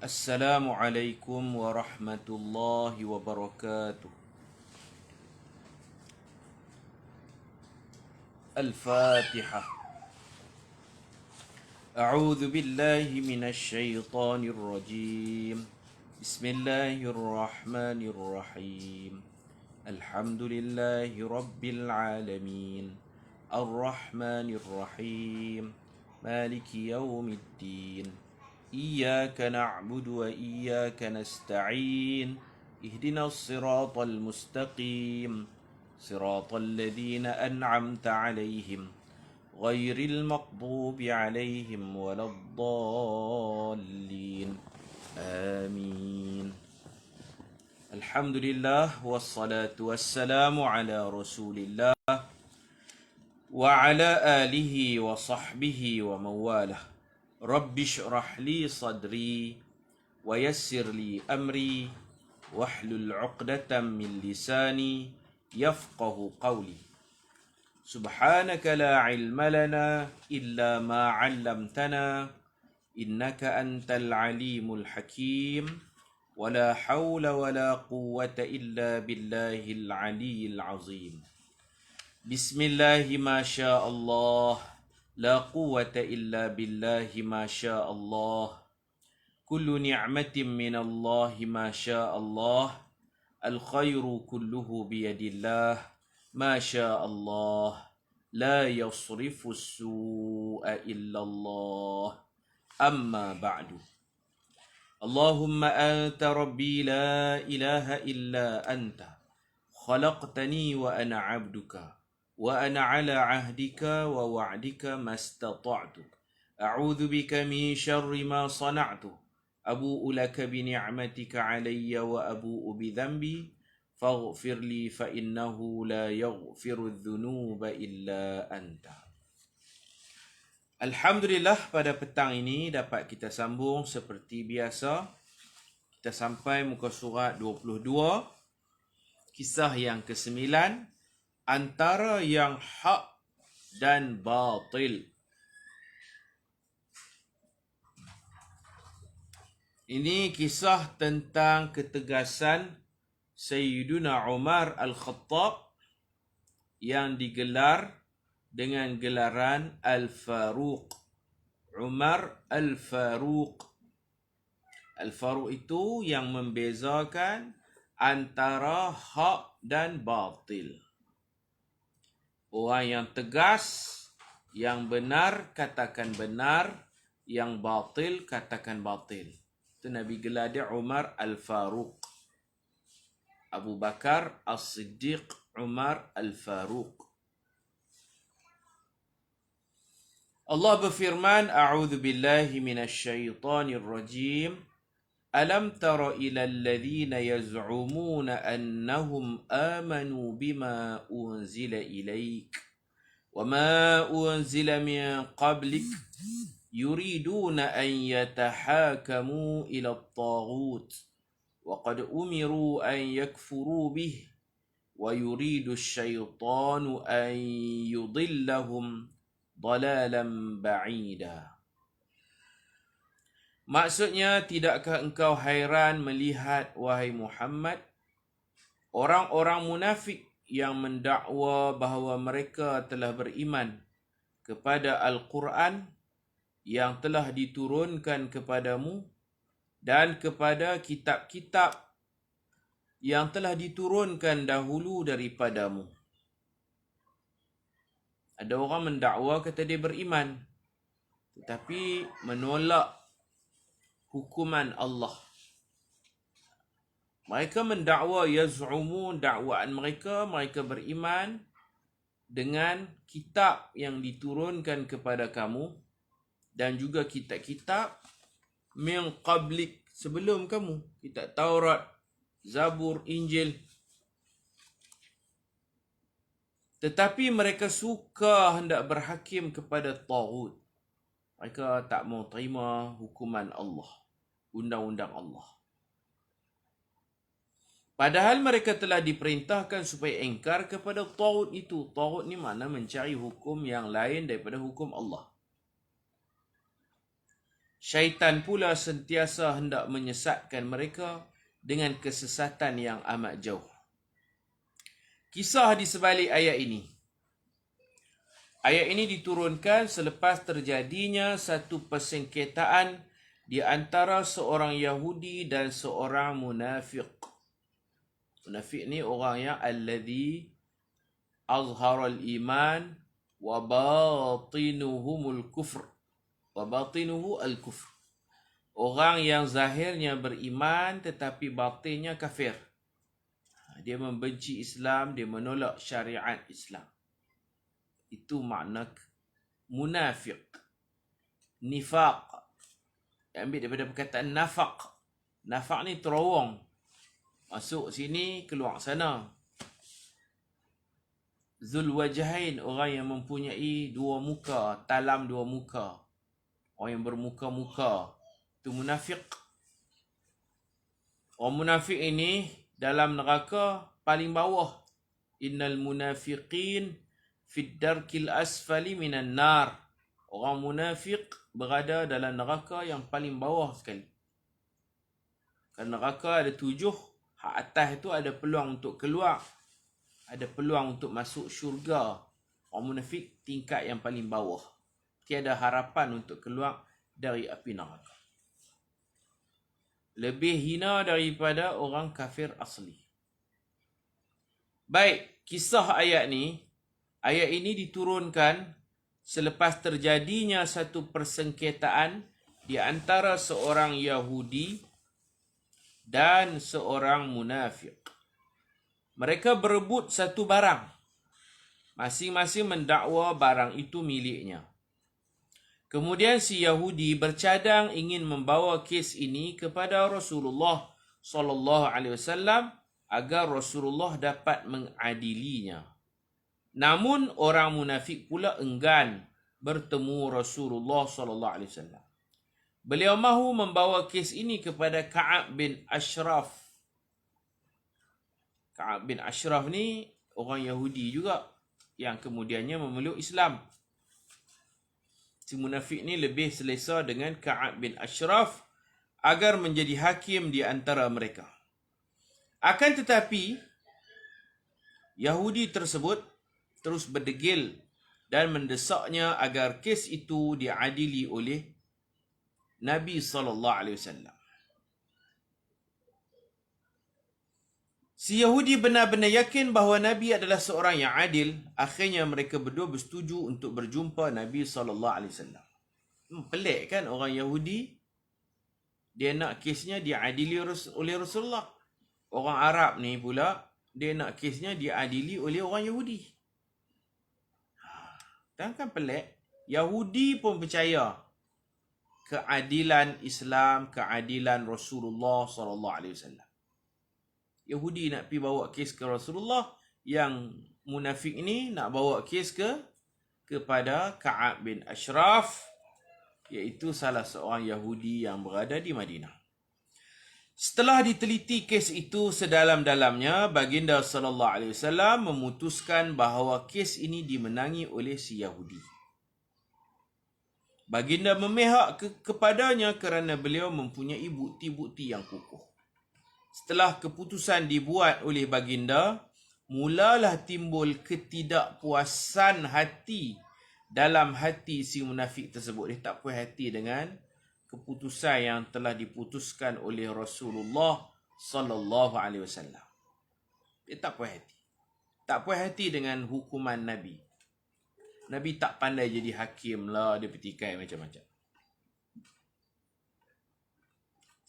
Assalamualaikum warahmatullahi wabarakatuh. Al-Fatihah. A'udzu billahi minasy syaithanir rajim. Bismillahirrahmanirrahim. Alhamdulillahi rabbil alamin. Ar-Rahmanir Rahim. Maliki yaumiddin. إياك نعبد وإياك نستعين اهدنا الصراط المستقيم صراط الذين أنعمت عليهم غير المغضوب عليهم ولا الضالين آمين. الحمد لله والصلاة والسلام على رسول الله وعلى آله وصحبه ومن والاه. Rabbi syrah li sadri wa yassir li amri wahlul 'uqdatam min lisani yafqahu qawli. Subhanaka la ilma lana illa ma 'allamtana innaka antal alimul hakim wa la hawla wa la quwwata illa billahil aliyyil azim. Bismillahi ma syaa Allah. لا قوة إلا بالله ما شاء الله كل نعمة من الله ما شاء الله الخير كله بيد الله ما شاء الله لا يصرف السوء إلا الله أما بعد اللهم أنت ربي لا إله إلا أنت خلقتني وأنا عبدك وأنا على عهدك ووعدك ما استطعت أعوذ بك من شر ما صنعت أبوء لك بنعمتك علي وأبوء بذنبي فاغفر لي فإنه لا يغفر الذنوب إلا أنت. Alhamdulillah, pada petang ini dapat kita sambung seperti biasa. Kita sampai muka surat 22, kisah yang ke-9, antara yang hak dan batil. Ini kisah tentang ketegasan Sayyiduna Umar Al-Khattab yang digelar dengan gelaran Al-Faruq. Umar Al-Faruq. Al-Faruq itu yang membezakan antara hak dan batil. Orang yang tegas, yang benar katakan benar, yang batil katakan batil. Itu Nabi gelar dia Umar Al-Faruq. Abu Bakar As-Siddiq Umar Al-Faruq. Allah berfirman, A'udzu billahi minasy syaithanir rajim. ألم تر إلى الذين يزعمون أنهم آمنوا بما أنزل إليك وما أنزل من قبلك يريدون أن يتحاكموا إلى الطاغوت وقد أمروا أن يكفروا به ويريد الشيطان أن يضلهم ضلالا بعيدا. Maksudnya, tidakkah engkau hairan melihat, wahai Muhammad, orang-orang munafik yang mendakwa bahawa mereka telah beriman kepada Al-Quran yang telah diturunkan kepadamu dan kepada kitab-kitab yang telah diturunkan dahulu daripadamu. Ada orang mendakwa kata dia beriman, tetapi menolak hukuman Allah. Mereka mendakwa, yaz'umun, dakwaan mereka beriman dengan kitab yang diturunkan kepada kamu dan juga kitab-kitab min qablik, sebelum kamu, kitab Taurat, Zabur, Injil. Tetapi mereka suka hendak berhakim kepada taghut. Mereka tak mau terima hukuman Allah, undang-undang Allah. Padahal mereka telah diperintahkan supaya engkar kepada taghut itu. Taghut ni mana mencari hukum yang lain daripada hukum Allah. Syaitan pula sentiasa hendak menyesatkan mereka dengan kesesatan yang amat jauh. Kisah di sebalik ayat ini. Ayat ini diturunkan selepas terjadinya satu persengketaan di antara seorang Yahudi dan seorang munafik. Munafik ni orang yang alladhi azhara al-iman wa batinuhumul kufr. Wa batinuhu al-kufr. Orang yang zahirnya beriman tetapi batinnya kafir. Dia membenci Islam, dia menolak syariat Islam. Itu makna munafik. Nifaq. Ambil daripada perkataan nafaq. Nafaq ni terowong. Masuk sini, keluar sana. Zul wajhain, orang yang mempunyai dua muka, talam dua muka. Orang yang bermuka-muka. Itu munafik. Orang munafik ini dalam neraka paling bawah. Innal munafiqin fid darkil asfali minan nar. Orang munafik berada dalam neraka yang paling bawah sekali. Kerana neraka ada 7, hak atas itu ada peluang untuk keluar. Ada peluang untuk masuk syurga. Orang munafik tingkat yang paling bawah. Tiada harapan untuk keluar dari api neraka. Lebih hina daripada orang kafir asli. Baik, kisah ayat ini diturunkan selepas terjadinya satu persengketaan di antara seorang Yahudi dan seorang munafik. Mereka berebut satu barang. Masing-masing mendakwa barang itu miliknya. Kemudian si Yahudi bercadang ingin membawa kes ini kepada Rasulullah SAW agar Rasulullah dapat mengadilinya. Namun orang munafik pula enggan bertemu Rasulullah SAW. Beliau mahu membawa kes ini kepada Ka'ab bin Ashraf. Ka'ab bin Ashraf ni orang Yahudi juga yang kemudiannya memeluk Islam. Si munafik ni lebih selesa dengan Ka'ab bin Ashraf agar menjadi hakim di antara mereka. Akan tetapi, Yahudi tersebut terus berdegil dan mendesaknya agar kes itu diadili oleh Nabi SAW. Si Yahudi benar-benar yakin bahawa Nabi adalah seorang yang adil. Akhirnya mereka berdua bersetuju untuk berjumpa Nabi SAW. Pelik kan orang Yahudi? Dia nak kesnya diadili oleh Rasulullah. Orang Arab ni pula, dia nak kesnya diadili oleh orang Yahudi. Kan pelik? Yahudi pun percaya keadilan Islam, keadilan Rasulullah SAW. Yahudi nak pergi bawa kes ke Rasulullah, yang munafik ni nak bawa kes kepada Ka'ab bin Ashraf, iaitu salah seorang Yahudi yang berada di Madinah. Setelah diteliti kes itu sedalam-dalamnya, baginda SAW memutuskan bahawa kes ini dimenangi oleh si Yahudi. Baginda memihak kepadanya kerana beliau mempunyai bukti-bukti yang kukuh. Setelah keputusan dibuat oleh baginda, mulalah timbul ketidakpuasan hati dalam hati si munafik tersebut. Dia tak puas hati dengan keputusan yang telah diputuskan oleh Rasulullah SAW. Dia tak puas hati. Tak puas hati dengan hukuman Nabi. Nabi tak pandai jadi hakim lah, dia petikai macam-macam.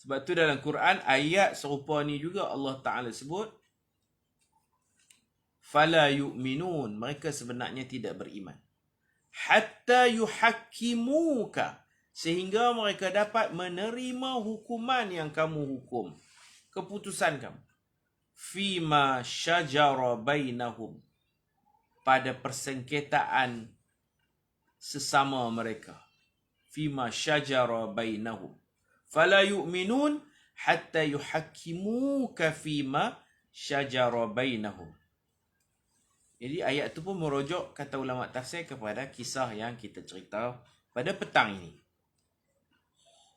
Sebab tu dalam Quran ayat serupa ni juga Allah Ta'ala sebut, fala yu'minun, mereka sebenarnya tidak beriman. Hatta yuhakkimuka, sehingga mereka dapat menerima hukuman yang kamu hukum, keputusan kamu. Fima syajara bainahum, pada persengketaan sesama mereka. Fima syajara bainahum. Fala yu'minun hatta yuhakkimuka fima syajara bainahum. Jadi ayat tu pun merujuk, kata ulama tafsir, kepada kisah yang kita cerita pada petang ini.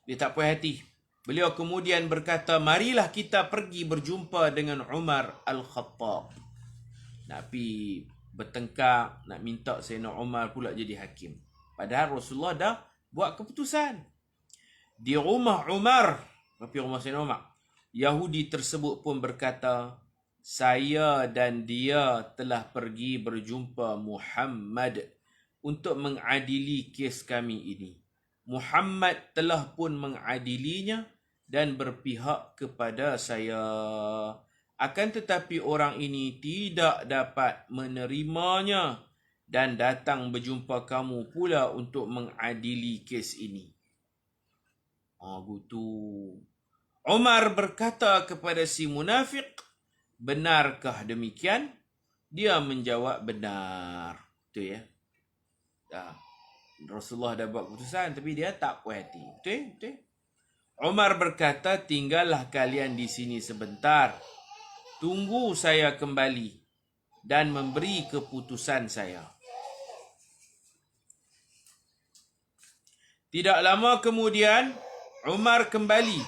Dia tak puas hati. Beliau kemudian berkata, marilah kita pergi berjumpa dengan Umar Al-Khattab. Nak pergi bertengkar, nak minta Sayyidina Umar pula jadi hakim. Padahal Rasulullah dah buat keputusan. Di rumah Umar, tapi rumah Sayyidina Umar, Yahudi tersebut pun berkata, saya dan dia telah pergi berjumpa Muhammad untuk mengadili kes kami ini. Muhammad telah pun mengadilinya dan berpihak kepada saya. Akan tetapi orang ini tidak dapat menerimanya dan datang berjumpa kamu pula untuk mengadili kes ini. Gitu. Umar berkata kepada si munafik, benarkah demikian? Dia menjawab benar. Betul ya? Rasulullah dah buat keputusan tapi dia tak puas hati. Betul? Betul? Umar berkata, tinggallah kalian di sini sebentar. Tunggu saya kembali dan memberi keputusan saya. Tidak lama kemudian, Umar kembali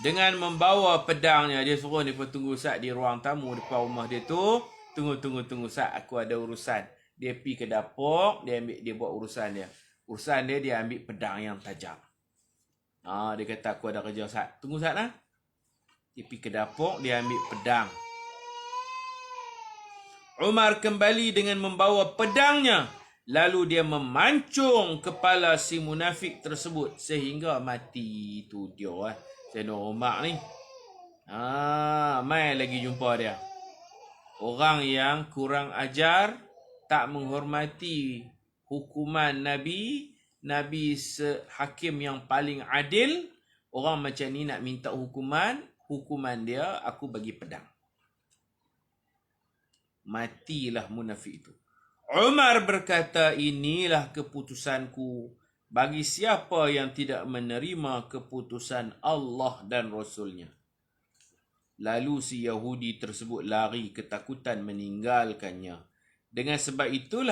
dengan membawa pedangnya. Dia suruh dia tunggu Ustaz di ruang tamu depan rumah dia tu. Tunggu Ustaz, aku ada urusan. Dia pergi ke dapur, dia buat urusan dia. Urusan dia ambil pedang yang tajam. Dia kata, aku ada kerja Ustaz. Tunggu Ustaz lah. Dia pergi ke dapur, dia ambil pedang. Umar kembali dengan membawa pedangnya. Lalu dia memancung kepala si munafik tersebut sehingga mati. Itu dia Sayyidina Umar ni. Mai lagi jumpa dia. Orang yang kurang ajar, tak menghormati hukuman Nabi. Nabi hakim yang paling adil. Orang macam ni nak minta hukuman dia, aku bagi pedang. Matilah munafik itu. Umar berkata, inilah keputusanku bagi siapa yang tidak menerima keputusan Allah dan Rasulnya. Lalu si Yahudi tersebut lari ketakutan meninggalkannya. Dengan sebab itu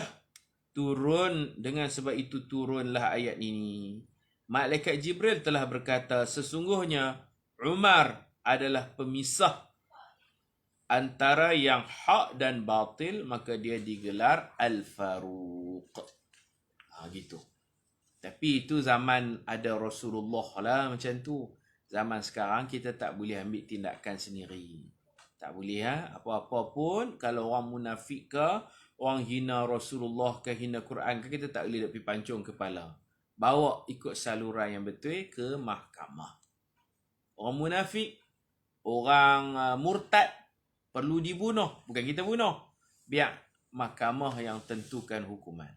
turunlah ayat ini. Malaikat Jibril telah berkata, sesungguhnya Umar adalah pemisah antara yang hak dan batil, maka dia digelar Al-Faruq. Gitu. Tapi itu zaman ada Rasulullah lah macam tu. Zaman sekarang kita tak boleh ambil tindakan sendiri. Tak boleh apa-apa pun. Kalau orang munafik ke, orang hina Rasulullah ke, hina Quran ke, kita tak boleh pergi pancung kepala. Bawa ikut saluran yang betul ke mahkamah. Orang munafik, orang murtad, perlu dibunuh. Bukan kita bunuh. Biar mahkamah yang tentukan hukuman.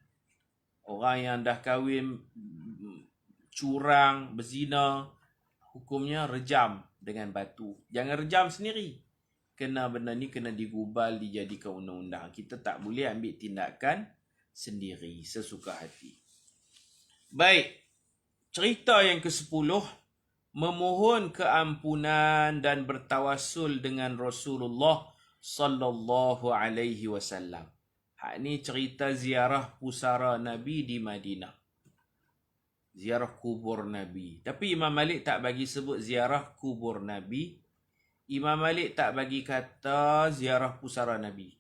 Orang yang dah kahwin, curang, berzina, hukumnya rejam dengan batu. Jangan rejam sendiri. Kena benda ni kena digubal, dijadikan undang-undang. Kita tak boleh ambil tindakan sendiri, sesuka hati. Baik. Cerita yang ke-10. Memohon keampunan dan bertawassul dengan Rasulullah sallallahu alaihi wasallam. Hak ni cerita ziarah pusara Nabi di Madinah. Ziarah kubur Nabi. Tapi Imam Malik tak bagi sebut ziarah kubur Nabi. Imam Malik tak bagi kata ziarah pusara Nabi.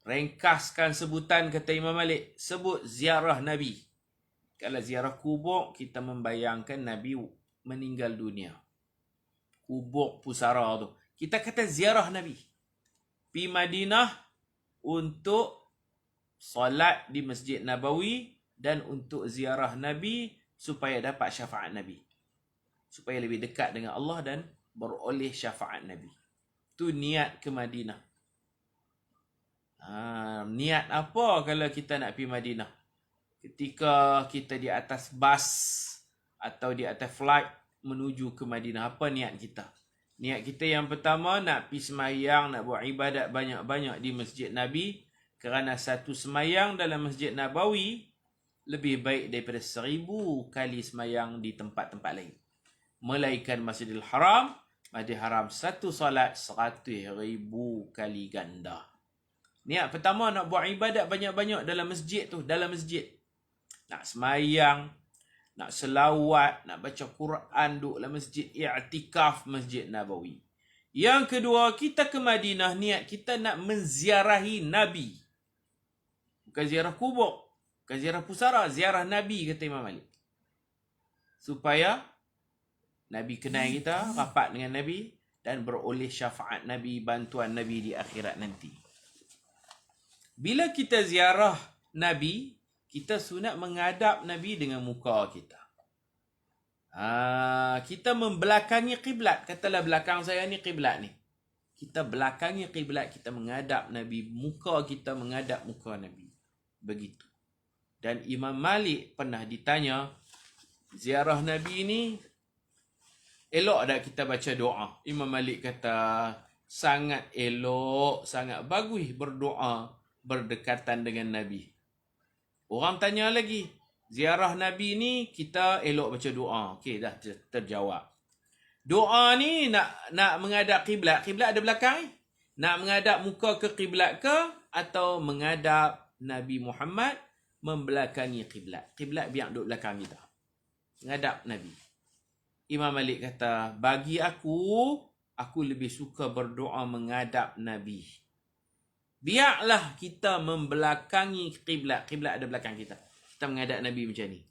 Ringkaskan sebutan kata Imam Malik, sebut ziarah Nabi. Kalau ziarah kubur, kita membayangkan Nabi meninggal dunia. Kubur pusara tu. Kita kata ziarah Nabi. Pergi Madinah untuk solat di Masjid Nabawi dan untuk ziarah Nabi supaya dapat syafaat Nabi. Supaya lebih dekat dengan Allah dan beroleh syafaat Nabi. Itu niat ke Madinah. Niat apa kalau kita nak pergi Madinah? Ketika kita di atas bas atau di atas flight menuju ke Madinah, apa niat kita? Niat kita yang pertama nak pergi semayang, nak buat ibadat banyak-banyak di Masjid Nabi. Kerana satu semayang dalam Masjid Nabawi lebih baik daripada 1000 kali semayang di tempat-tempat lain. Melainkan Masjidil Haram, Masjidil Haram satu solat 100,000 kali ganda. Niat pertama nak buat ibadat banyak-banyak dalam masjid tu, dalam masjid. Nak semayang, nak selawat, nak baca Quran, duduk dalam masjid i'tikaf Masjid Nabawi. Yang kedua, kita ke Madinah, niat kita nak menziarahi Nabi. Bukan ziarah kubur, bukan ziarah pusara, ziarah Nabi, kata Imam Malik. Supaya Nabi kenal kita, rapat dengan Nabi, dan beroleh syafaat Nabi, bantuan Nabi di akhirat nanti. Bila kita ziarah Nabi, kita sunat menghadap Nabi dengan muka kita. Kita membelakangi kiblat. Katalah belakang saya ni kiblat ni. Kita belakangi kiblat, kita menghadap Nabi, muka kita menghadap muka Nabi. Begitu. Dan Imam Malik pernah ditanya, ziarah Nabi ni elok tak kita baca doa? Imam Malik kata, sangat elok, sangat bagus berdoa berdekatan dengan Nabi. Orang tanya lagi, ziarah Nabi ni kita elok baca doa. Okey, dah terjawab. Doa ni nak menghadap kiblat. Kiblat ada belakang ni. Nak menghadap muka ke kiblat ke atau menghadap Nabi Muhammad membelakangi kiblat. Kiblat biar duduk belakang kita. Menghadap Nabi. Imam Malik kata, bagi aku lebih suka berdoa menghadap Nabi. Biarlah kita membelakangi kiblat. Kiblat ada belakang kita. Kita menghadap Nabi macam ni.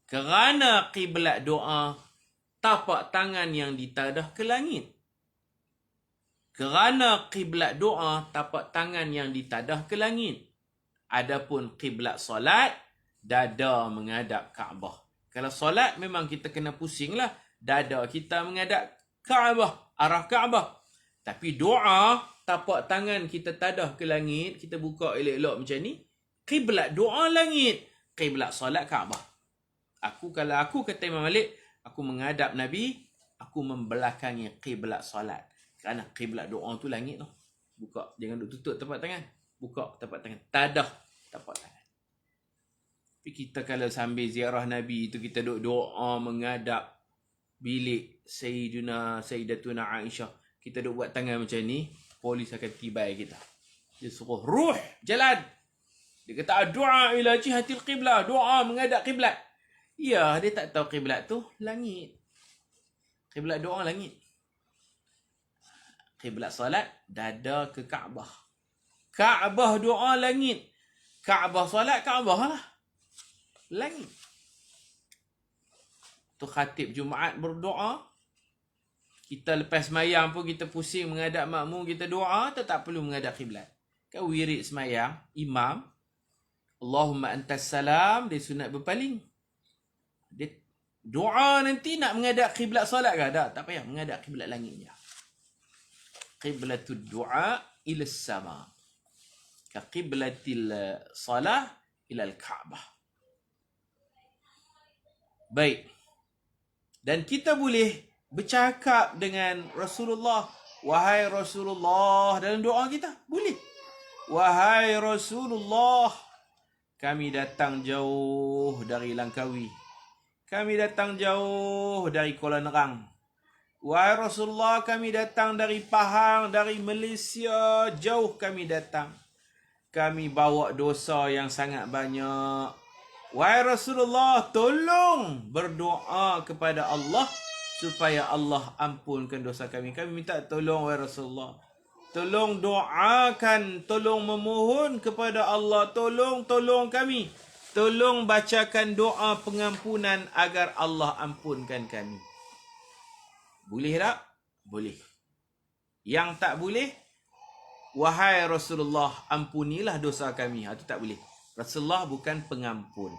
Kerana kiblat doa, tapak tangan yang ditadah ke langit. Kerana kiblat doa, tapak tangan yang ditadah ke langit. Adapun kiblat solat, dada menghadap Kaabah. Kalau solat memang kita kena pusing lah. Dada kita menghadap Kaabah, arah Kaabah. Tapi doa, tapak tangan kita tadah ke langit, kita buka elok-elok macam ni, kiblat doa langit, kiblat solat Kaabah. Kalau aku kata Imam Malik, aku menghadap Nabi, aku membelakangi kiblat solat. Kerana kiblat doa tu langit tu. Buka, jangan duk tutup tapak tangan. Buka tapak tangan, tadah tapak tangan. Tapi kita kalau sambil ziarah Nabi tu, kita duk doa menghadap bilik Sayyidatuna Aisyah, kita duk buat tangan macam ni, polis akan tibai kita. Dia suruh ruh jalan. Dia kata doa ila jihatil qiblah, doa menghadap kiblat. Ya, dia tak tahu kiblat tu langit. Kiblat doa langit. Kiblat solat dada ke Kaabah. Kaabah doa langit. Kaabah solat Kaabah lah. Langit. Tu khatib Jumaat berdoa. Kita lepas semayang pun kita pusing menghadap makmum, kita doa, tak perlu menghadap kiblat. Kan wirid semayang, imam, Allahumma antas salam, dia sunat berpaling. Dia doa nanti nak menghadap kiblat solat ke? Tak payah, menghadap kiblat langit je. Qiblatud du'a ila sama. Ka qiblatil salah ila al-Ka'bah. Baik. Dan kita boleh bercakap dengan Rasulullah. Wahai Rasulullah, dalam doa kita. Boleh. Wahai Rasulullah, kami datang jauh dari Langkawi. Kami datang jauh dari Kuala Nerang. Wahai Rasulullah, kami datang dari Pahang, dari Malaysia. Jauh kami datang. Kami bawa dosa yang sangat banyak. Wahai Rasulullah, tolong berdoa kepada Allah supaya Allah ampunkan dosa kami. Kami minta tolong, wahai Rasulullah. Tolong doakan, tolong memohon kepada Allah. Tolong kami. Tolong bacakan doa pengampunan agar Allah ampunkan kami. Boleh tak? Boleh. Yang tak boleh, wahai Rasulullah, ampunilah dosa kami. Itu tak boleh. Rasulullah bukan pengampun.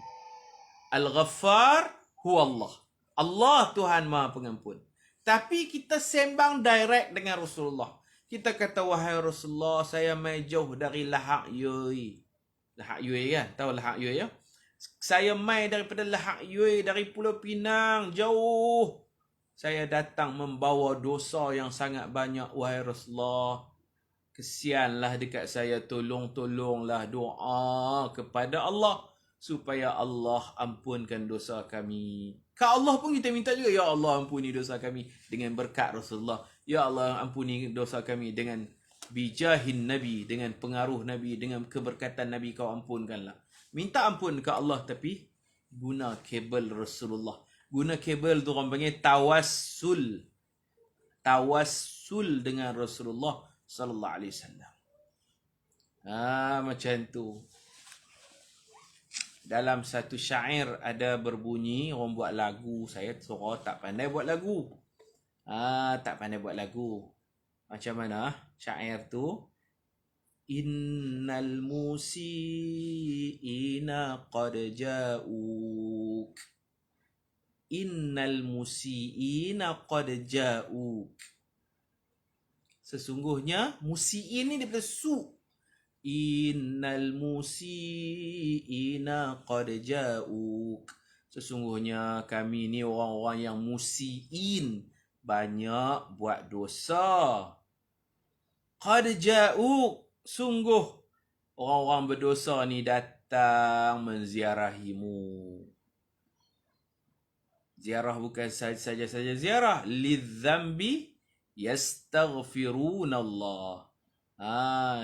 Al-Ghaffar huwa Allah. Allah Tuhan Maha Pengampun. Tapi kita sembang direct dengan Rasulullah. Kita kata, wahai Rasulullah, saya mai jauh dari Lahak Yui. Lahak Yui kan? Tahu Lahak Yui ya? Saya mai daripada Lahak Yui, dari Pulau Pinang, jauh. Saya datang membawa dosa yang sangat banyak, wahai Rasulullah. Kesianlah dekat saya, tolonglah doa kepada Allah supaya Allah ampunkan dosa kami. Ke Allah pun kita minta juga, ya Allah ampuni dosa kami dengan berkat Rasulullah. Ya Allah ampuni dosa kami dengan bijahin Nabi, dengan pengaruh Nabi, dengan keberkatan Nabi, kau ampunkanlah. Minta ampun ke Allah, tapi guna kabel Rasulullah. Guna kabel tu orang panggil tawassul. Tawassul dengan Rasulullah sallallahu alaihi wasallam. Macam tu. Dalam satu syair ada berbunyi, orang buat lagu, saya suruh tak pandai buat lagu. Tak pandai buat lagu. Macam mana syair tu? Innal musiina qad ja'uk. Innal musiina qad ja'uk. Sesungguhnya musiin ni daripada su. Innal musiina qad ja'uk. Sesungguhnya kami ni orang-orang yang musiin, banyak buat dosa. Qad ja'uk, sungguh orang-orang berdosa ni datang menziarahimu. Ziarah bukan saja ziarah, lidzambi yastaghfiruna Allah.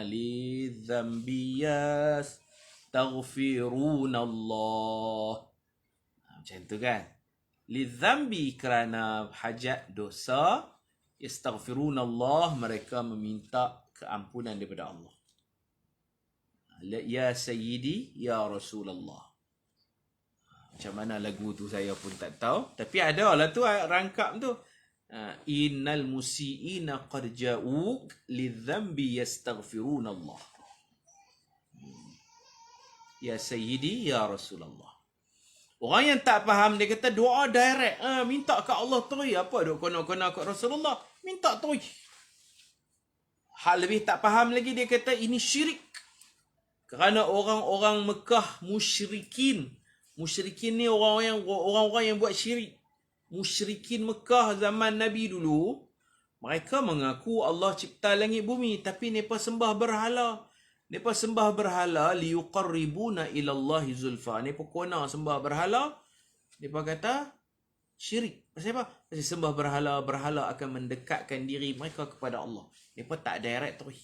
Lidzambi yastaghfiruna Allah. Macam tu kan? Lidzambi, kerana hajat dosa, yastaghfiruna Allah, mereka meminta keampunan daripada Allah. Ya Sayyidi, Ya Rasulullah. Macam mana lagu tu saya pun tak tahu. Tapi ada lah tu rangkap tu. Innal musiina qad ja'uk lidzambi yastaghfiruna Allah. Ya Sayyidi, Ya Rasulullah. Orang yang tak faham, dia kata doa direct. Minta ke Allah terus. Apa duk kena-kena ke Rasulullah? Minta terus. Hal lebih tak faham lagi, dia kata ini syirik. Kerana orang-orang Mekah musyrikin. Musyrikin ni orang-orang yang buat syirik. Musyrikin Mekah zaman Nabi dulu, mereka mengaku Allah cipta langit bumi, tapi mereka sembah berhala. Mereka sembah berhala liyuqarribuna ila Allahi zulfa. Mereka kona sembah berhala. Mereka kata syirik. Pasal apa? Pasal sembah berhala, berhala akan mendekatkan diri mereka kepada Allah. Mereka tak direct terus.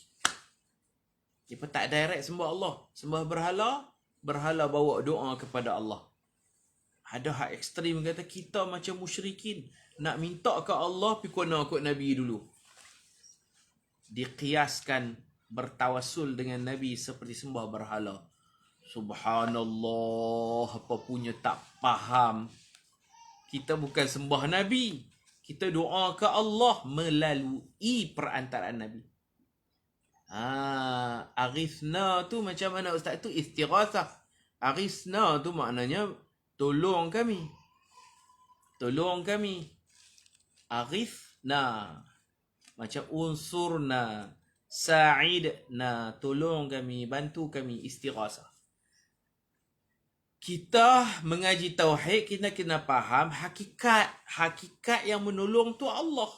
Mereka tak direct sembah Allah. Sembah berhala, berhala bawa doa kepada Allah. Ada hak ekstrim kata kita macam musyrikin. Nak minta ke Allah, pergi kona kot Nabi dulu. Dikiaskan bertawassul dengan Nabi seperti sembah berhala. Subhanallah, apa punya tak faham. Kita bukan sembah Nabi. Kita doa ke Allah melalui perantaraan Nabi. Aghithna tu macam mana Ustaz tu? Istighathah. Aghithna tu maknanya tolong kami. Tolong kami. Aghithna. Macam unsurna. Sa'idna, tolong kami, bantu kami, istighasah. Kita mengaji tauhid, kita kena faham hakikat. Hakikat yang menolong tu Allah.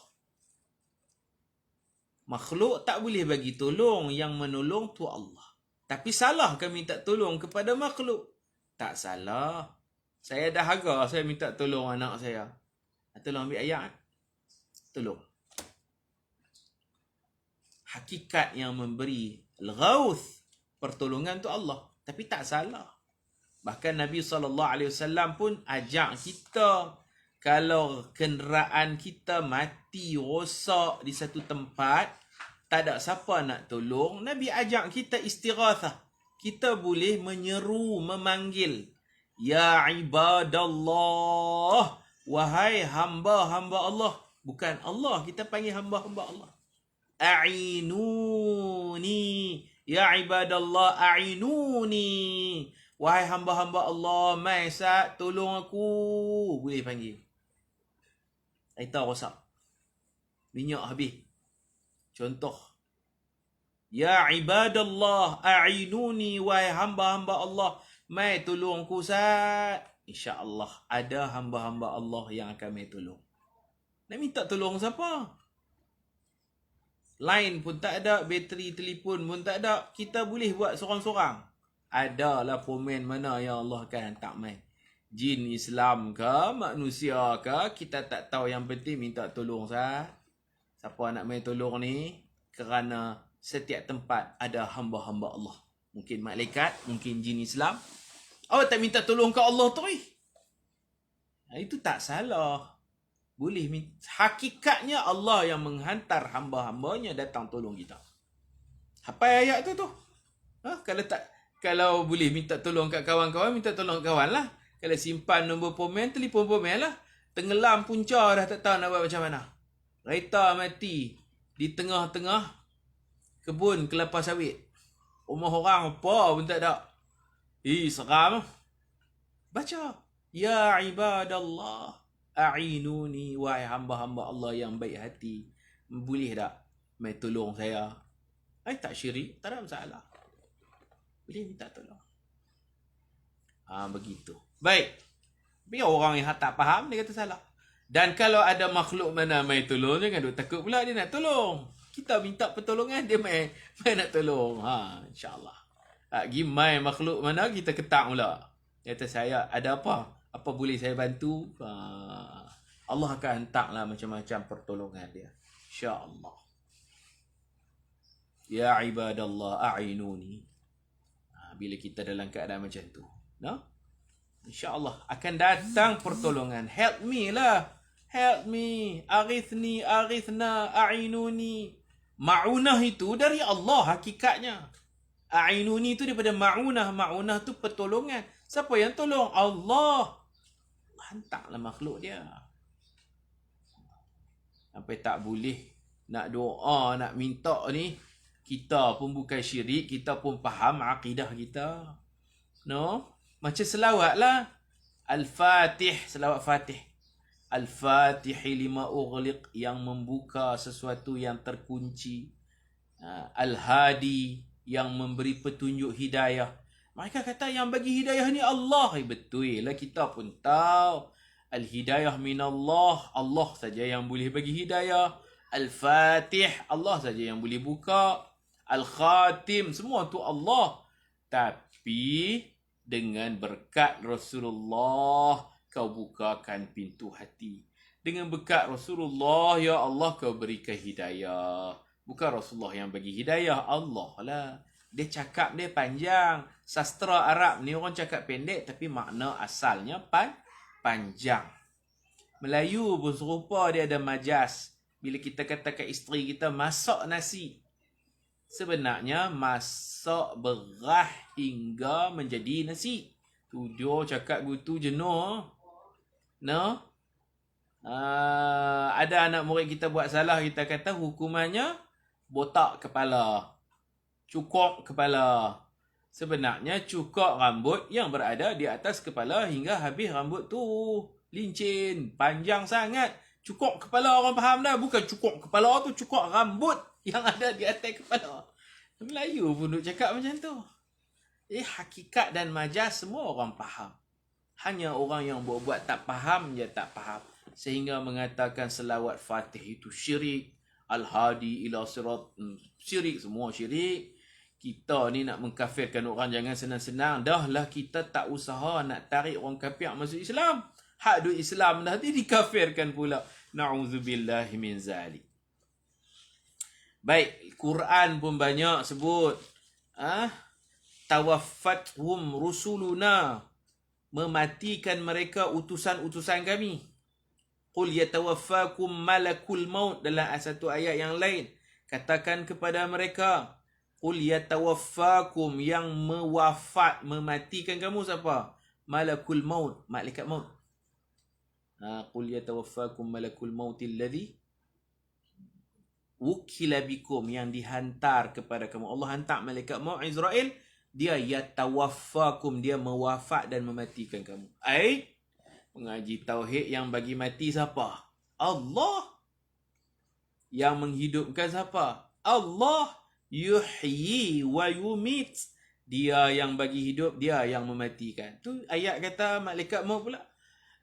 Makhluk tak boleh bagi tolong, yang menolong tu Allah. Tapi salah kami minta tolong kepada makhluk? Tak salah. Saya dahaga, saya minta tolong anak saya. Tolong ambil ayat. Tolong. Hakikat yang memberi al-ghauth, pertolongan tu Allah. Tapi tak salah. Bahkan Nabi SAW pun ajak kita, kalau kenderaan kita mati, rosak di satu tempat, tak ada siapa nak tolong, Nabi ajak kita istighathah. Kita boleh menyeru, memanggil. Ya ibadallah, wahai hamba-hamba Allah. Bukan Allah, kita panggil hamba-hamba Allah. A'inuni, ya ibadallah, a'inuni, wahai hamba-hamba Allah, mai sat, tolong aku. Boleh panggil. Kereta rosak, minyak habis, contoh. Ya ibadallah, a'inuni, wahai hamba-hamba Allah, mai tolong aku sat. InsyaAllah ada hamba-hamba Allah yang akan mai tolong. Nak minta tolong siapa? Line pun tak ada, bateri telefon pun tak ada. Kita boleh buat sorang-sorang. Adalah komen mana yang Allah akan hantar mai. Jin Islam ke, manusia ke, kita tak tahu. Yang penting minta tolong sah. Siapa nak mai tolong ni? Kerana setiap tempat ada hamba-hamba Allah. Mungkin malaikat, mungkin jin Islam. Awak tak minta tolong ke Allah tu? Itu tak salah. Boleh. Hakikatnya Allah yang menghantar hamba-hambanya datang tolong kita. Hafal ayat tu. Kalau boleh minta tolong kat kawan-kawan, minta tolong kawan lah. Kalau simpan nombor pomen, telefon pomen lah. Tenggelam punca dah, tak tahu nak buat macam mana. Kereta mati di tengah-tengah kebun kelapa sawit. Rumah orang apa pun tak ada. Seram. Baca. Ya ibadallah, a'inuni, wahai hamba-hamba Allah yang baik hati. Boleh tak mai tolong saya? Tak syirik, tak ada masalah. Boleh minta tolong. Begitu. Baik. Biar orang yang tak faham, dia kata salah. Dan kalau ada makhluk mana mai tolong, jangan duk takut pula dia nak tolong. Kita minta pertolongan, dia mai nak tolong. InsyaAllah. Pergi mai makhluk mana, kita ketak pula. Dia kata, saya ada apa? Apa boleh saya bantu? Allah akan hantarlah macam-macam pertolongan dia. InsyaAllah. Ya ibadallah a'inuni. Bila kita dalam keadaan macam tu. InsyaAllah akan datang pertolongan. Help me lah. Help me. Arithni, arithna, a'inuni. Ma'unah itu dari Allah hakikatnya. A'inuni itu daripada ma'unah. Ma'unah tu pertolongan. Siapa yang tolong? Allah. Hantarlah makhluk dia. Sampai tak boleh nak doa, nak minta ni. Kita pun bukan syirik, kita pun faham akidah kita. Macam selawat lah. Al-Fatih, selawat Fatih. Al-Fatihi lima ughliq, yang membuka sesuatu yang terkunci. Al-Hadi, yang memberi petunjuk hidayah. Mereka kata yang bagi hidayah ni Allah. Betul lah, kita pun tahu. Al-hidayah minallah. Allah saja yang boleh bagi hidayah. Al-Fatih, Allah saja yang boleh buka. Al-Khatim, semua tu Allah. Tapi dengan berkat Rasulullah, kau bukakan pintu hati. Dengan berkat Rasulullah, ya Allah, kau berikan hidayah. Bukan Rasulullah yang bagi hidayah, Allah lah. Dia cakap dia panjang. Sastra Arab ni orang cakap pendek, tapi makna asalnya panjang. Melayu pun serupa, dia ada majas. Bila kita katakan isteri kita masak nasi, sebenarnya masak beras hingga menjadi nasi. Tu dia cakap gitu jenuh. Ada anak murid kita buat salah, kita kata hukumannya botak kepala, cukur kepala. Sebenarnya cukur rambut yang berada di atas kepala hingga habis rambut tu. Lincin, panjang sangat. Cukur kepala orang faham dah. Bukan cukur kepala tu, cukur rambut yang ada di atas kepala. Melayu pun duk cakap macam tu. Hakikat dan majaz semua orang faham. Hanya orang yang buat tak faham, dia tak faham. Sehingga mengatakan selawat Fatih itu syirik. Al-Hadi ila sirat, syirik, semua syirik. Kita ni nak mengkafirkan orang, jangan senang-senang. Dah lah kita tak usaha nak tarik orang kafir masuk Islam. Hak du Islam dah dikafirkan pula. Na'udzubillahi min zalik. Baik, Quran pun banyak sebut. Tawaffathum rusuluna, mematikan mereka utusan-utusan kami. Qul yatawaffakum malakul maut, dalam satu ayat yang lain. Katakan kepada mereka, qul yatawaffakum, yang mewafat, mematikan kamu siapa? Malakul maut, malaikat maut. Qul yatawaffakum malakul mautil ladzi wukila bikum, yang dihantar kepada kamu. Allah hantar malaikat maut Israel, dia yatawaffakum, dia mewafat dan mematikan kamu. Mengaji tauhid yang bagi mati siapa? Allah. Yang menghidupkan siapa? Allah. Yuhyi wa yumit, dia yang bagi hidup, dia yang mematikan. Tu ayat kata malaikat maut pula.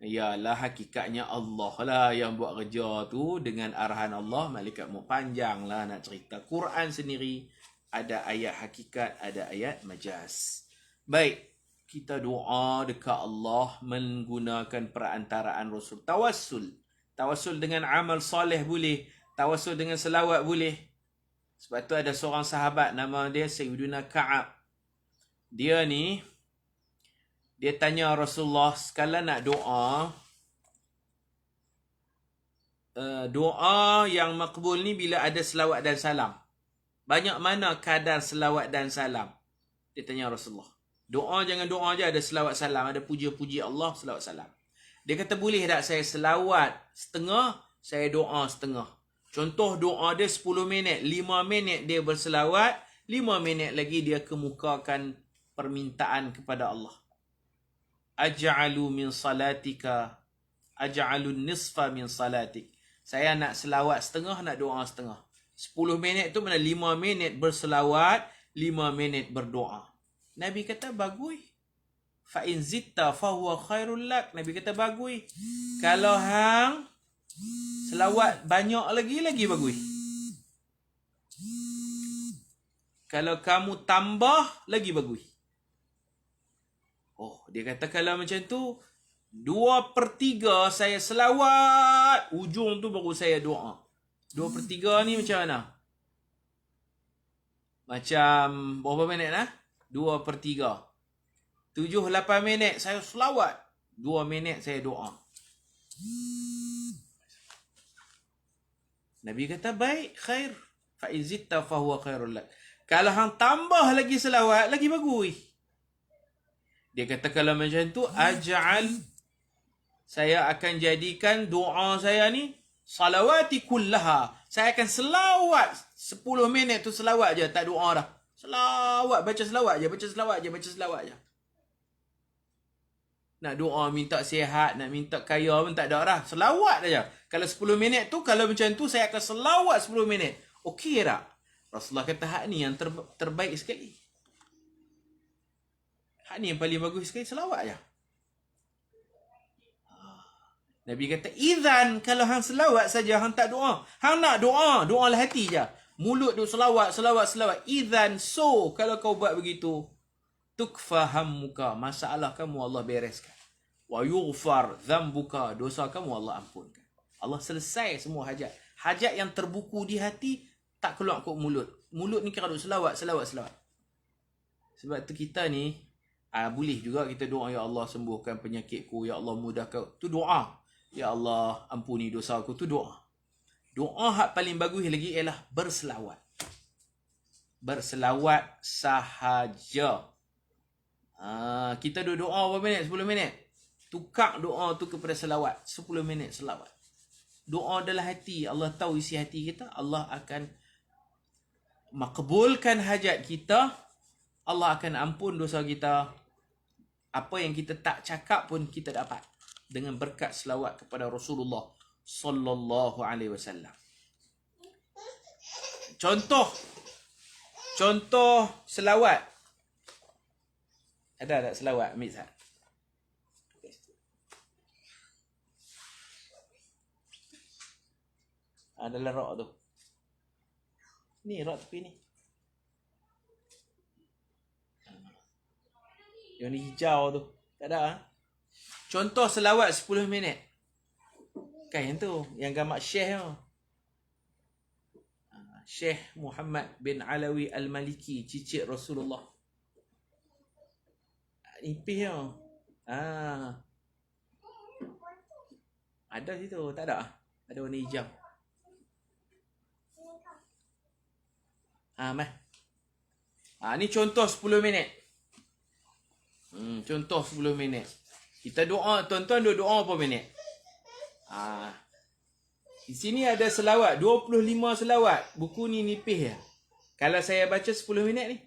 Yalah, hakikatnya Allah lah yang buat kerja tu dengan arahan Allah. Malaikat maut panjang lah nak cerita. Quran sendiri ada ayat hakikat, ada ayat majaz. Baik, kita doa dekat Allah menggunakan perantaraan Rasul. Tawassul dengan amal soleh boleh. Tawassul dengan selawat boleh. Sebab tu ada seorang sahabat nama dia Sayyidina Ka'ab. Dia ni, dia tanya Rasulullah, sekala nak doa, doa yang makbul ni bila ada selawat dan salam. Banyak mana kadar selawat dan salam? Dia tanya Rasulullah. Doa jangan doa je ada selawat salam, ada puja-puji Allah, selawat salam. Dia kata boleh tak saya selawat setengah, saya doa setengah. Contoh doa dia 10 minit, 5 minit dia berselawat, 5 minit lagi dia kemukakan permintaan kepada Allah. Aj'alu min salatika, aj'alu nisfa min salatik. Saya nak selawat setengah, nak doa setengah. 10 minit tu mana 5 minit berselawat, 5 minit berdoa. Nabi kata bagus. Fa in zitta fa huwa khairul lak. Nabi kata bagus. Kalau hang selawat banyak lagi bagus. Kalau kamu tambah lagi bagus. Oh, dia kata kalau macam tu 2/3 saya selawat, ujung tu baru saya doa. 2/3 ni macam mana? Macam berapa minit lah? 2/3. 7-8 minit saya selawat, 2 minit saya doa. Nabi kata baik, khair. Fa izitta fa huwa khairul lak. Kalau hang tambah lagi selawat, lagi bagus. Dia kata kalau macam tu aj'al, saya akan jadikan doa saya ni salawati kullaha. Saya akan selawat 10 minit tu selawat je, tak doa dah. Selawat, baca selawat je, baca selawat je, baca selawat je. Nak doa minta sihat, nak minta kaya pun tak ada dah. Selawat aja. Kalau 10 minit tu, kalau macam tu saya akan selawat 10 minit. Okey tak? Rasulullah kata hak ni yang terbaik sekali. Hak ni yang paling bagus sekali, selawat aja. Nabi kata, "Idzan kalau hang selawat saja, hang tak doa. Hang nak doa, doalah hati je. Mulut tu selawat. Idzan so kalau kau buat begitu, tukfa hammuka, masalah kamu Allah bereskan. Wa yughfar dhanbuka, dosa kamu Allah ampunkan." Allah selesai semua hajat. Hajat yang terbuku di hati tak keluar kok mulut. Mulut ni kira duk selawat. Sebab tu kita ni boleh juga kita doa, ya Allah sembuhkan penyakitku, ya Allah mudahkan. Tu doa. Ya Allah ampuni dosaku, tu doa. Doa hak paling bagus lagi ialah berselawat. Berselawat sahaja. Kita doa berapa minit? 10 minit. Tukar doa tu kepada selawat. 10 minit selawat. Doa dalam hati. Allah tahu isi hati kita. Allah akan makbulkan hajat kita. Allah akan ampun dosa kita. Apa yang kita tak cakap pun kita dapat. Dengan berkat selawat kepada Rasulullah sallallahu alaihi wasallam. Contoh selawat. Ada tak selawat? Ambil sat. Dalam rak tu. Ni rak tepi ni. Yang ni hijau tu. Tak ada. Contoh selawat 10 minit. Kan yang tu. Yang gambar Syekh tu. Syekh Muhammad bin Alawi Al-Maliki, cicit Rasulullah. Nipis tu. Ada situ. Tak ada. Ada warna hijau. Ni contoh 10 minit. Contoh 10 minit. Kita doa, tuan-tuan doa berapa minit? Di sini ada selawat, 25 selawat. Buku ni nipis ya. Kalau saya baca 10 minit ni,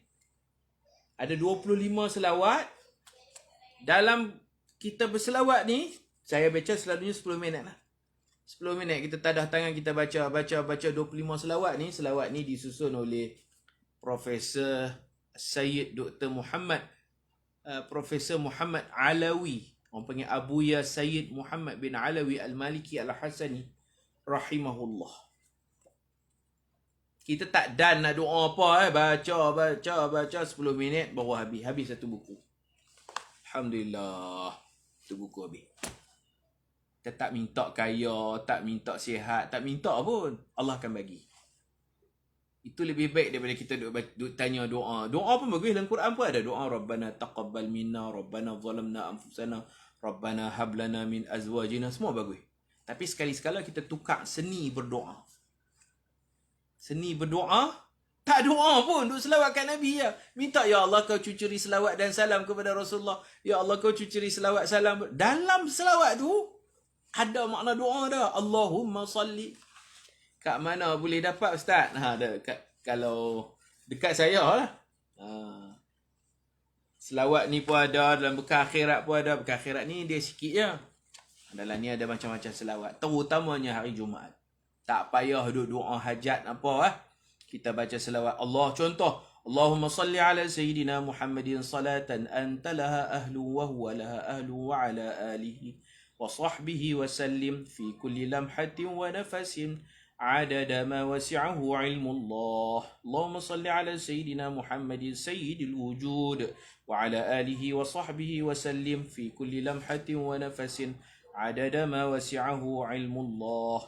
ada 25 selawat. Dalam kita berselawat ni, saya baca selalunya 10 minit lah. 10 minit kita tadah tangan, kita baca 25 selawat ni. Selawat ni disusun oleh Profesor Sayyid Dr. Muhammad Profesor Muhammad Alawi. Orang panggil Abuya Sayyid Muhammad bin Alawi Al-Maliki Al-Hasani rahimahullah. Kita tak dan nak doa apa, baca 10 minit baru habis satu buku. Alhamdulillah, tu buku habis. Kita tak minta kaya, tak minta sihat, tak minta pun, Allah akan bagi. Itu lebih baik daripada kita duk tanya doa. Doa pun bagus, dalam Quran pun ada doa, Rabbana taqabbal minna, Rabbana zalamna anfusana, Rabbana hab lana min azwajina, semua bagus. Tapi sekali-sekala kita tukar seni berdoa. Seni berdoa, tak doa pun, duk selawat kat Nabi ya. Minta, ya Allah kau cucuri selawat dan salam kepada Rasulullah. Ya Allah kau cucuri selawat salam. Dalam selawat tu, ada makna doa dah. Allahumma salli. Kat mana boleh dapat Ustaz? Kalau dekat saya lah. Selawat ni pun ada, dalam bekal akhirat pun ada. Bekal akhirat ni dia sikit je. Dalam ni ada macam-macam selawat. Terutamanya hari Jumaat. Tak payah duduk doa hajat apa. Kita baca selawat Allah. Contoh. Allahumma salli ala Sayyidina Muhammadin salatan anta laha ahlu wa huwa laha ahlu wa ala alihi wa sahbihi wa sallim fi kulli lamhatin wa nafasin عدد ما وسعه علم الله اللهم صل على سيدنا محمد سيد الوجود وعلى آله وصحبه وسلم في كل لمحة ونفس عدد ما وسعه علم الله.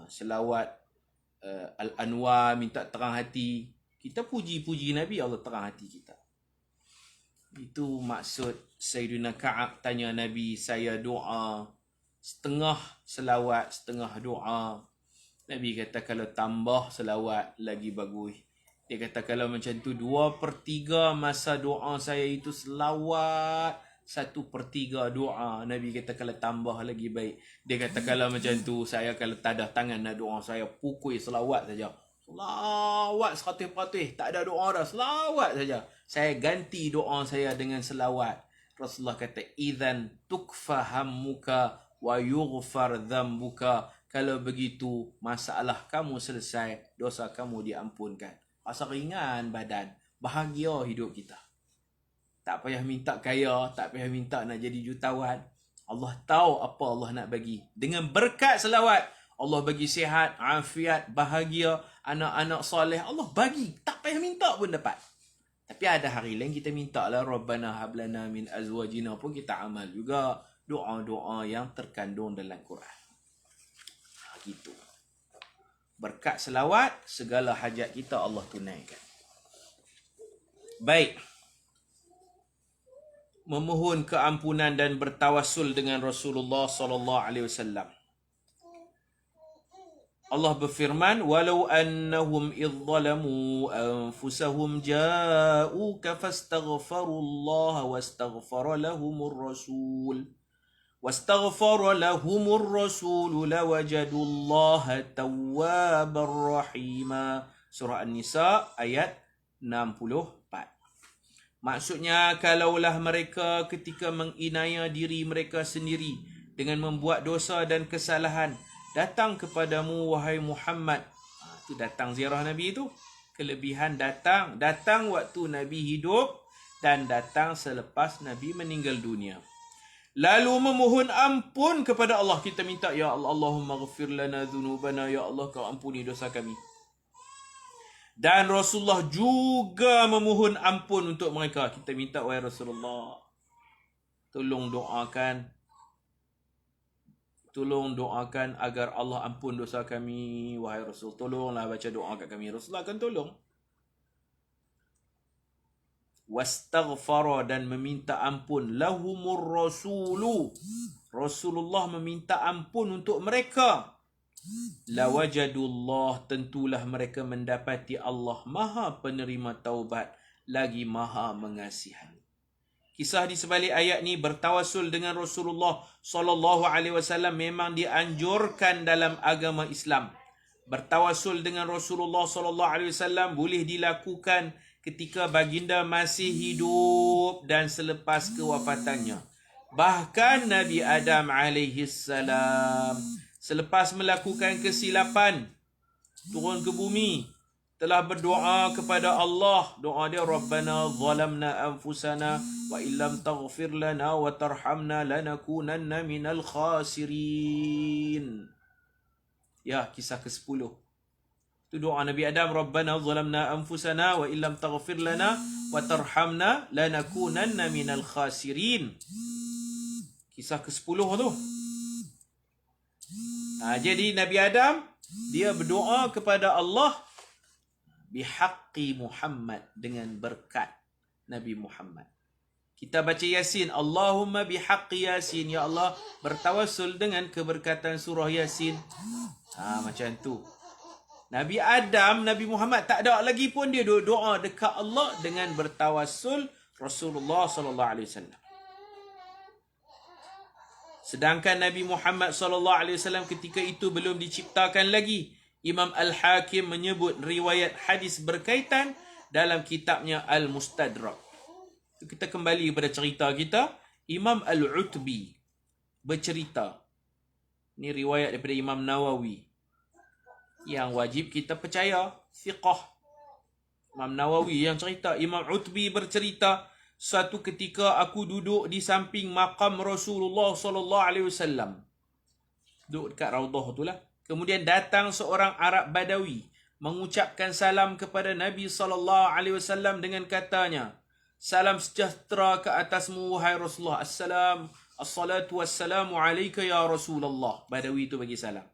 Selawat Al-Anwar, minta terang hati. Kita puji-puji Nabi, Allah terang hati kita. Itu maksud Sayyidina Ka'ab tanya Nabi, saya doa setengah selawat, setengah doa. Nabi kata kalau tambah selawat lagi bagus. Dia kata kalau macam tu 2/3 masa doa saya itu selawat, 1/3 doa. Nabi kata kalau tambah lagi baik. Dia kata kalau macam tu saya kalau tak ada tangan nak doa, saya pukul selawat saja. Selawat 100%, tak ada doa dah, selawat saja. Saya ganti doa saya dengan selawat. Rasulullah kata idzan tukfa hammuka wa yughfar dhanbuka. Kalau begitu, masalah kamu selesai, dosa kamu diampunkan. Rasa ringan badan, bahagia hidup kita. Tak payah minta kaya, tak payah minta nak jadi jutawan. Allah tahu apa Allah nak bagi. Dengan berkat selawat, Allah bagi sihat, afiat, bahagia, anak-anak soleh. Allah bagi, tak payah minta pun dapat. Tapi ada hari lain kita minta lah, Rabbana hablana min azwajina pun kita amal juga. Doa-doa yang terkandung dalam Quran. Gitu. Berkat selawat, segala hajat kita Allah tunaikan. Baik. Memohon keampunan dan bertawassul dengan Rasulullah sallallahu alaihi wasallam. Allah berfirman, walau annahum idh zalamu anfusahum ja'uka fastaghfarullaha wastaghfara lahumur rasul. واستغفر لهم الرسول لوجدوا الله توابا رحيما. Surah An-Nisa ayat 64. Maksudnya kalaulah mereka ketika menginaya diri mereka sendiri dengan membuat dosa dan kesalahan datang kepadamu wahai Muhammad. Itu datang ziarah Nabi itu. Kelebihan datang waktu Nabi hidup dan datang selepas Nabi meninggal dunia. Lalu memohon ampun kepada Allah. Kita minta, ya Allah, Allahumma ghafir lana dhunubana. Ya Allah, kau ampuni dosa kami. Dan Rasulullah juga memohon ampun untuk mereka. Kita minta, wahai Rasulullah, tolong doakan agar Allah ampun dosa kami. Wahai Rasul, tolonglah baca doa kat kami. Rasulullah akan tolong. Wastaghfara, dan meminta ampun, lahumur rasulu, Rasulullah meminta ampun untuk mereka. Lawajadullah, tentulah mereka mendapati Allah Maha penerima taubat lagi Maha mengasihani. Kisah di sebalik ayat ni, bertawassul dengan Rasulullah sallallahu alaihi wasallam memang dianjurkan dalam agama Islam. Bertawassul dengan Rasulullah sallallahu alaihi wasallam boleh dilakukan ketika baginda masih hidup dan selepas kewafatannya. Bahkan Nabi Adam alaihi salam selepas melakukan kesilapan turun ke bumi telah berdoa kepada Allah. Doa dia, Rabbana zalamna anfusana wa illam taghfir lana wa tarhamna lanakunanna minal khasirin. Ya, kisah ke-10. Itu doa Nabi Adam, Rabbana zalamna anfusana wa illam taghfir lana wa tarhamna lanakunanna minal khasirin. Kisah ke-10 tu. Jadi Nabi Adam dia berdoa kepada Allah bihaqqi Muhammad, dengan berkat Nabi Muhammad. Kita baca Yasin, Allahumma bihaqqi Yasin, ya Allah bertawassul dengan keberkatan surah Yasin. Macam tu. Nabi Adam, Nabi Muhammad tak ada lagi pun dia doa dekat Allah dengan bertawassul Rasulullah sallallahu alaihi wasallam. Sedangkan Nabi Muhammad sallallahu alaihi wasallam ketika itu belum diciptakan lagi. Imam Al-Hakim menyebut riwayat hadis berkaitan dalam kitabnya Al-Mustadrak. Kita kembali kepada cerita kita. Imam Al-Utbi bercerita. Ini riwayat daripada Imam Nawawi. Yang wajib kita percaya. Thiqah. Imam Nawawi yang cerita. Imam Utbi bercerita. Suatu ketika aku duduk di samping makam Rasulullah SAW. Duduk dekat raudah tu lah. Kemudian datang seorang Arab Badawi. Mengucapkan salam kepada Nabi SAW dengan katanya. Salam sejahtera ke atasmu wahai Rasulullah. Assalatu wassalamu alaika ya Rasulullah. Badawi itu bagi salam.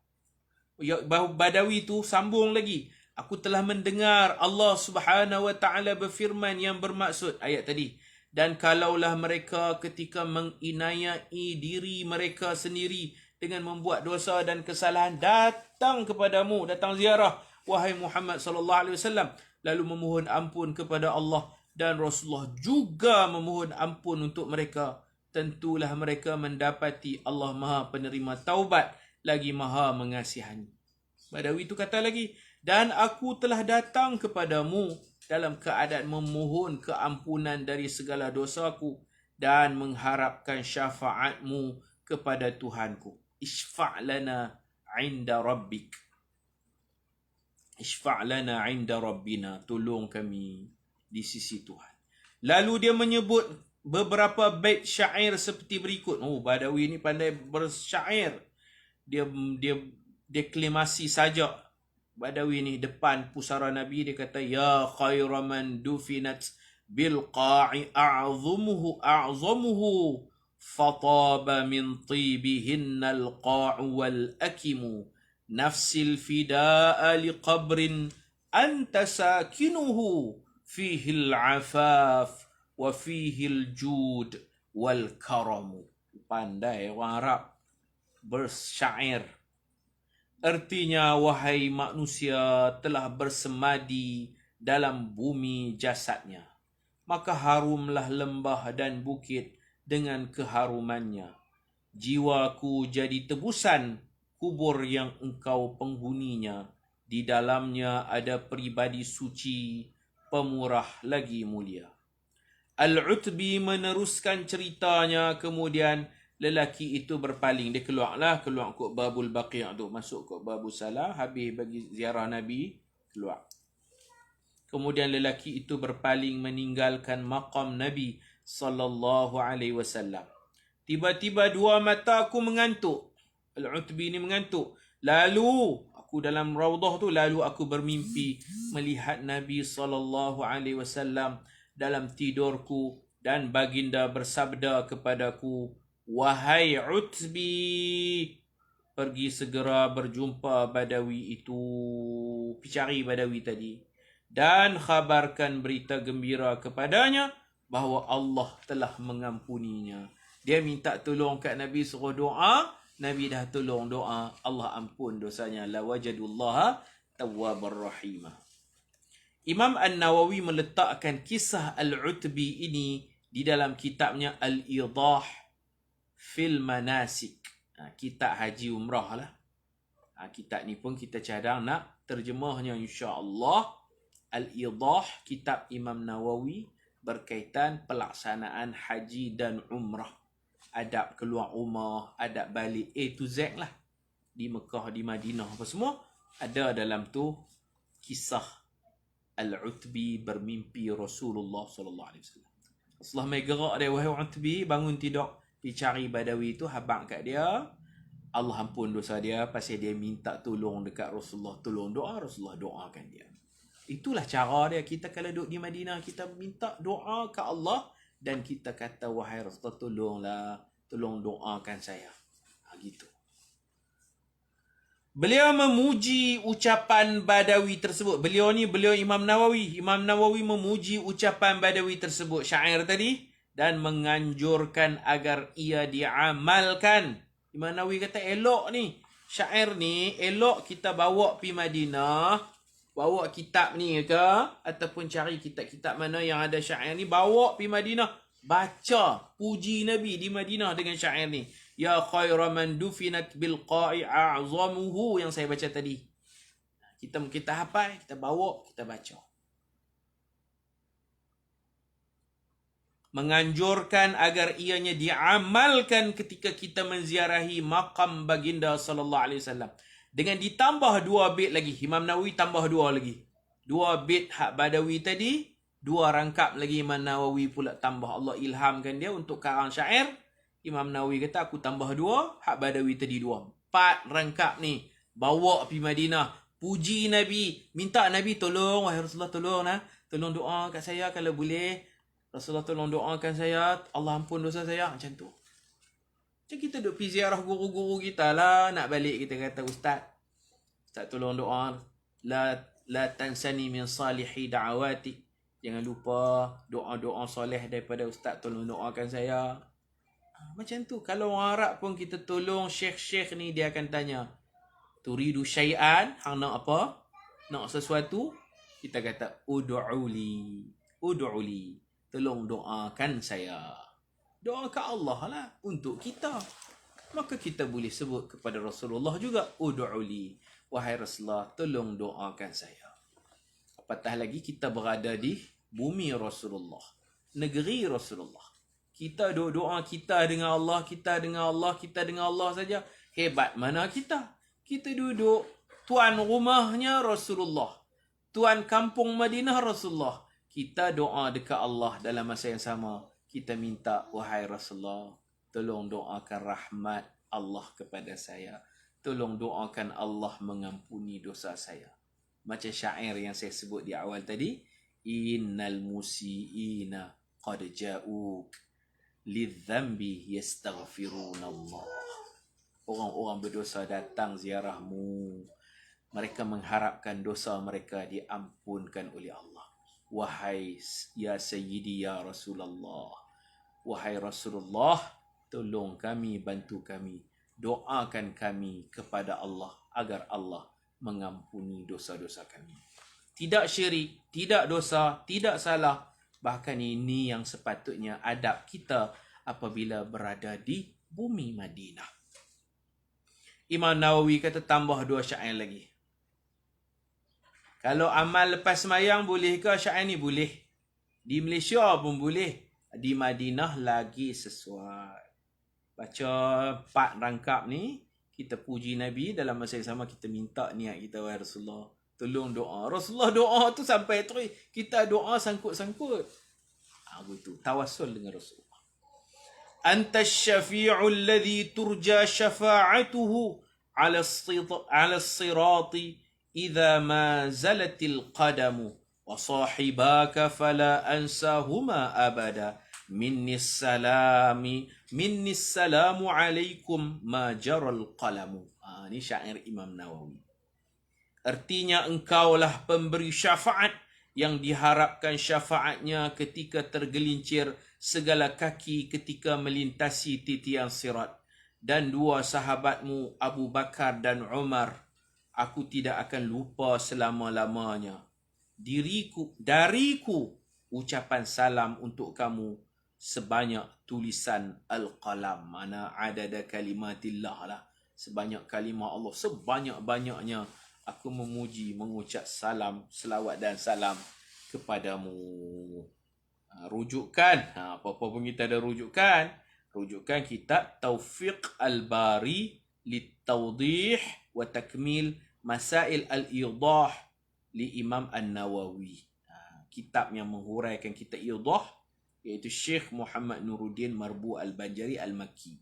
Badawi itu sambung lagi. Aku telah mendengar Allah Subhanahu wa taala berfirman yang bermaksud ayat tadi. Dan kalaulah mereka ketika menginayai diri mereka sendiri dengan membuat dosa dan kesalahan datang kepadamu, datang ziarah wahai Muhammad sallallahu alaihi wasallam, lalu memohon ampun kepada Allah dan Rasulullah juga memohon ampun untuk mereka, tentulah mereka mendapati Allah Maha penerima taubat lagi Maha mengasihani. Badawi itu kata lagi, dan aku telah datang kepadamu dalam keadaan memohon keampunan dari segala dosaku dan mengharapkan syafaatmu kepada Tuhanku. Ishfa' lana 'inda rabbik. Ishfa' lana 'inda rabbina. Tolong kami di sisi Tuhan. Lalu dia menyebut beberapa bait syair seperti berikut. Badawi ni pandai bersyair. Dia deklamasi sajak. Badawi ni depan pusara Nabi dia kata, ya khaira man dufinat bil qa'i a'zamuhu fataba min tibihinna al qa'u wal akimu nafsil fida'a liqabrin anta sakinuhu fihi al-afaf wa fihi al-jud wal karamu. Pandai orang Arab bersyair. Artinya, wahai manusia telah bersemadi dalam bumi jasadnya, maka harumlah lembah dan bukit dengan keharumannya. Jiwaku jadi tebusan kubur yang engkau penghuninya. Di dalamnya ada pribadi suci, pemurah lagi mulia. Al-Utbi meneruskan ceritanya, kemudian lelaki itu berpaling. Dia keluar kot Babul Baqi' tu, masuk kot Babul Salah, habis bagi ziarah Nabi, keluar. Kemudian lelaki itu berpaling meninggalkan maqam Nabi sallallahu alaihi wasallam. Tiba-tiba dua mata aku mengantuk. Al-Utbi ni mengantuk. Lalu aku dalam raudah tu, lalu aku bermimpi melihat Nabi sallallahu alaihi wasallam dalam tidurku, dan baginda bersabda kepadaku, wahai Utbi, pergi segera berjumpa Badawi itu, pergi cari Badawi tadi, dan khabarkan berita gembira kepadanya bahawa Allah telah mengampuninya. Dia minta tolong kat Nabi, suruh doa, Nabi dah tolong doa, Allah ampun dosanya. La wajadullaha tawwabar rahimah. Imam An-Nawawi meletakkan kisah Al-Utbi ini di dalam kitabnya Al-Idah fil Manasik. Kitab haji umrah lah. Kitab ni pun kita cadang nak terjemahnya insya-Allah. Al-Idah, kitab Imam Nawawi berkaitan pelaksanaan haji dan umrah. Adab keluar rumah, adab balik, A to Z lah. Di Mekah, di Madinah apa semua. Ada dalam tu kisah Al-Utbi bermimpi Rasulullah SAW. Rasulullah mai gerak dia, wahai Utbi, bangun tidur, pergi cari Badawi tu, habaq kat dia. Allah ampun dosa dia, pasal dia minta tolong dekat Rasulullah, tolong doa, Rasulullah doakan dia. Itulah cara dia. Kita kalau duduk di Madinah, kita minta doa ke Allah, dan kita kata, wahai Rasulullah, tolonglah, tolong doakan saya. Gitu. Beliau memuji ucapan Badawi tersebut. Beliau Imam Nawawi. Imam Nawawi memuji ucapan Badawi tersebut. Syair tadi, dan menganjurkan agar ia diamalkan. Imam Nawawi kata elok ni. Syair ni elok kita bawa pi Madinah, bawa kitab ni ke, ataupun cari kitab-kitab mana yang ada syair ni, bawa pi Madinah, baca puji Nabi di Madinah dengan syair ni. Ya khaira man dufinat bil qa'i a'zamuhu, yang saya baca tadi. Kita hafal, kita bawa, kita baca. Menganjurkan agar ianya diamalkan ketika kita menziarahi makam baginda sallallahu alaihi wasallam. Dengan ditambah 2 bait lagi. Imam Nawawi tambah 2 lagi. 2 bait hak Badawi tadi, 2 rangkap lagi Imam Nawawi pula tambah. Allah ilhamkan dia untuk karang syair. Imam Nawawi kata aku tambah 2, hak Badawi tadi 2. 4 rangkap ni. Bawa pergi Madinah. Puji Nabi. Minta Nabi tolong. Wahai Rasulullah tolong lah. Tolong doa kat saya kalau boleh. Rasulullah tolong doakan saya. Allah ampun dosa saya. Macam tu. Macam kita duduk pergi ziarah guru-guru kita lah. Nak balik kita kata Ustaz. Ustaz tolong doa. La tansani min salihi da'awati. Jangan lupa doa-doa soleh daripada Ustaz. Tolong doakan saya. Macam tu. Kalau orang Arab pun kita tolong syekh-syekh ni, dia akan tanya. Turidu syai'an. Hang nak apa? Nak sesuatu? Kita kata ud'uli. Ud'uli. Tolong doakan saya. Doakan Allah lah untuk kita. Maka kita boleh sebut kepada Rasulullah juga. Ud'uli. Wahai Rasulullah, tolong doakan saya. Apatah lagi kita berada di bumi Rasulullah. Negeri Rasulullah. Kita doa kita dengan Allah, kita dengan Allah, kita dengan Allah saja. Hebat mana kita? Kita duduk tuan rumahnya Rasulullah. Tuan kampung Madinah Rasulullah. Kita doa dekat Allah dalam masa yang sama. Kita minta, wahai Rasulullah, tolong doakan rahmat Allah kepada saya. Tolong doakan Allah mengampuni dosa saya. Macam syair yang saya sebut di awal tadi. Innal musi'ina qad ja'uk lidhambi yastaghfiruna Allah. Orang-orang berdosa datang ziarahmu. Mereka mengharapkan dosa mereka diampunkan oleh Allah. Wahai ya Sayyidi ya Rasulullah. Wahai Rasulullah, tolong kami, bantu kami. Doakan kami kepada Allah agar Allah mengampuni dosa-dosa kami. Tidak syirik, tidak dosa, tidak salah. Bahkan ini yang sepatutnya adab kita apabila berada di bumi Madinah. Imam Nawawi kata tambah 2 syair lagi. Kalau amal lepas semayang boleh ke syair ni? Boleh. Di Malaysia pun boleh. Di Madinah lagi sesuai. Baca 4 rangkap ni. Kita puji Nabi. Dalam masa yang sama kita minta niat kita. Wahai Rasulullah, tolong doa. Rasulullah doa tu sampai terus. Kita doa sangkut-sangkut. Begitu. Tawassul dengan Rasulullah. Anta syafi'ul ladhi turja syafa'atuhu ala sirati. إذا ما زلت القدم وصاحباك فلا أنساهما أبدا مني السلام عليكم ما جرى القلم. Ini syair Imam Nawawi. Artinya engkaulah pemberi syafaat yang diharapkan syafaatnya ketika tergelincir segala kaki ketika melintasi titian sirat. Dan 2 sahabatmu Abu Bakar dan Umar, aku tidak akan lupa selama-lamanya. Dariku ucapan salam untuk kamu sebanyak tulisan al-qalam. Mana adada kalimatillah lah. Sebanyak kalimah Allah. Sebanyak-banyaknya aku memuji, mengucap salam, selawat dan salam kepadamu. Rujukan. Apa-apa pun kita ada rujukan. Rujukan kitab Taufiq Al-Bari Litawdih wa Takmil Masail Al-Idah li Imam An-Nawawi. Kitab yang menghuraikan kita idah, iaitu Syekh Muhammad Nuruddin Marbu Al-Banjari Al-Makki.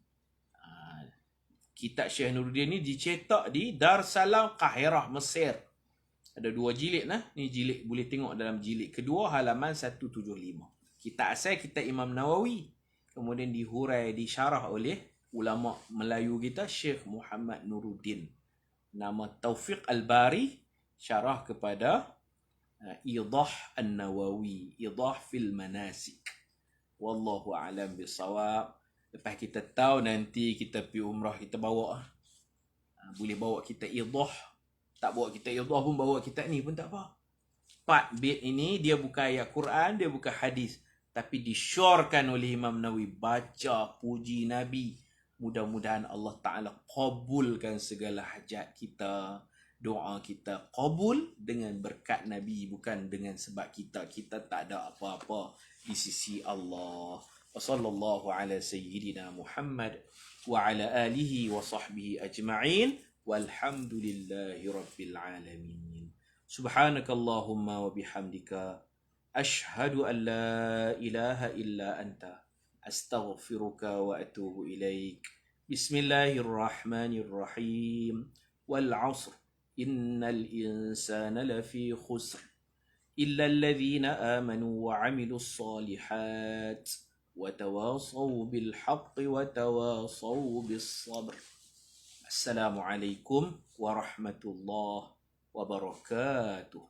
Kitab Syekh Nuruddin ni dicetak di Darsalam Kahirah, Mesir. Ada 2 jilid lah. Ni jilid boleh tengok dalam jilid kedua halaman 175. Kitab asal kitab Imam Nawawi. Kemudian dihurai, disyarah oleh ulama Melayu kita Syekh Muhammad Nuruddin. Nama Taufiq Al-Bari, syarah kepada Idah An-Nawawi, Idah fil Manasik. Wallahu a'lam bisawab. Lepas kita tahu nanti kita pergi umrah, kita bawa. Boleh bawa kita idah. Tak bawa kita idah pun bawa kita ni pun tak apa. 4 bait ini dia bukan ayat Quran, dia bukan hadis. Tapi disyorkan oleh Imam Nawawi. Baca puji Nabi. Mudah-mudahan Allah Ta'ala kabulkan segala hajat kita. Doa kita kabul dengan berkat Nabi. Bukan dengan sebab kita. Kita tak ada apa-apa di sisi Allah. وصلى الله على سيدنا محمد وعلى آله وصحبه أجمعين والحمد لله رب العالمين سبحانك اللهم وبحمدك أشهد أن لا إله إلا أنت أستغفرك وأتوب إليك بسم الله الرحمن الرحيم والعصر إن الإنسان لفي خسر إلا الذين آمنوا وعملوا الصالحات وتواصوا بالحق وتواصوا بالصبر السلام عليكم ورحمة الله وبركاته